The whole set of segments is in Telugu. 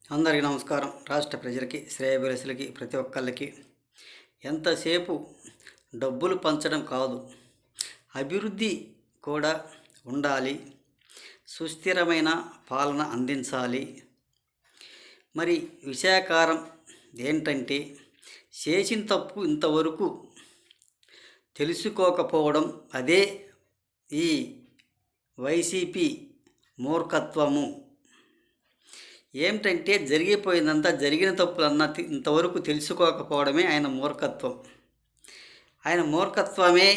అందరికీ నమస్కారం. రాష్ట్ర ప్రజలకి, శ్రేయోభిలాషులకి, ప్రతి ఒక్కళ్ళకి ఎంతసేపు డబ్బులు పంచడం కాదు, అభివృద్ధి కూడా ఉండాలి. సుస్థిరమైన పాలన అందించాలి. మరి విషయాకారం ఏంటంటే, చేసిన తప్పు ఇంతవరకు తెలుసుకోకపోవడం, అదే ఈ వైసీపీ మూర్ఖత్వము. ఏమిటంటే, జరిగిపోయిందంతా, జరిగిన తప్పులన్నా ఇంతవరకు తెలుసుకోకపోవడమే ఆయన మూర్ఖత్వం. ఆయన మూర్ఖత్వమే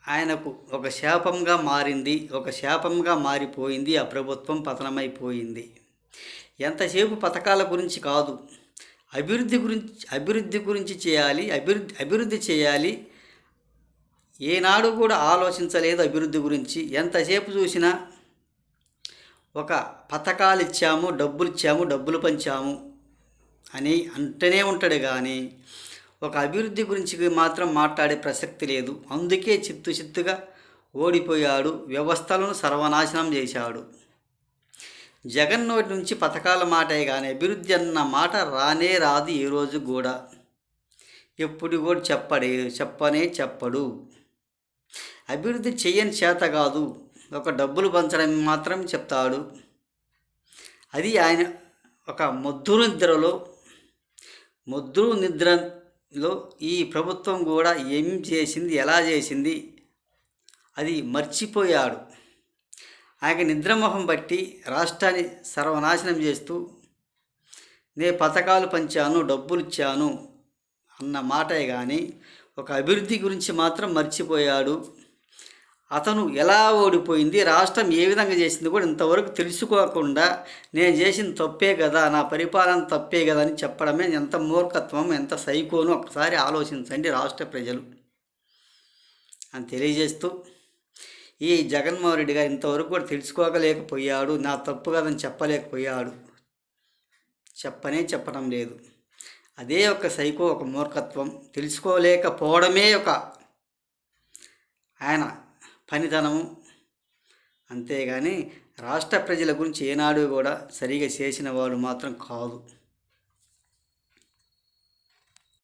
ఆయనకు ఒక శాపంగా మారింది, ఒక శాపంగా మారిపోయింది. ఆ ప్రభుత్వం పతనమైపోయింది. ఎంతసేపు పథకాల గురించి కాదు, అభివృద్ధి గురించి చేయాలి. అభివృద్ధి చేయాలి. ఏనాడు కూడా ఆలోచించలేదు అభివృద్ధి గురించి. ఎంతసేపు చూసినా ఒక పథకాలు ఇచ్చాము, డబ్బులు పంచాము అని అంటూనే ఉంటాడు. కానీ ఒక అభివృద్ధి గురించి మాత్రం మాట్లాడే ప్రసక్తి లేదు. అందుకే చిత్తుగా ఓడిపోయాడు. వ్యవస్థలను సర్వనాశనం చేశాడు. జగన్ నోటి నుంచి పథకాల మాటే కానీ అభివృద్ధి అన్న మాట రానే రాదు. ఏ రోజు కూడా, ఎప్పుడు కూడా చెప్పడు. అభివృద్ధి చెయ్యని చేత కాదు, ఒక డబ్బులు పంచడం మాత్రం చెప్తాడు. అది ఆయన ఒక మొద్దు నిద్రలో ఈ ప్రభుత్వం కూడా ఏం చేసింది, ఎలా చేసింది అది మర్చిపోయాడు. ఆయన నిద్రమోహం బట్టి రాష్ట్రాన్ని సర్వనాశనం చేస్తూ, నేను పథకాలు పంచాను, డబ్బులు ఇచ్చాను అన్న మాటే కానీ ఒక అభివృద్ధి గురించి మాత్రం మర్చిపోయాడు. అతను ఎలా ఓడిపోయింది, రాష్ట్రం ఏ విధంగా చేసింది కూడా ఇంతవరకు తెలుసుకోకుండా, నేను చేసిన తప్పే కదా, నా పరిపాలన తప్పే కదా అని చెప్పడమే ఎంత మూర్ఖత్వం, ఎంత సైకోను ఒకసారి ఆలోచించండి రాష్ట్ర ప్రజలు అని తెలియజేస్తూ, ఈ జగన్మోహన్ రెడ్డి గారు ఇంతవరకు కూడా తెలుసుకోలేకపోయాడు. నా తప్పు కదని చెప్పలేకపోయాడు. చెప్పడం లేదు. అదే ఒక సైకో, ఒక మూర్ఖత్వం. తెలుసుకోలేకపోవడమే ఒక ఆయన పనితనము. అంతేగాని రాష్ట్ర ప్రజల గురించి ఏనాడు కూడా సరిగా చేసిన వాడు మాత్రం కాదు.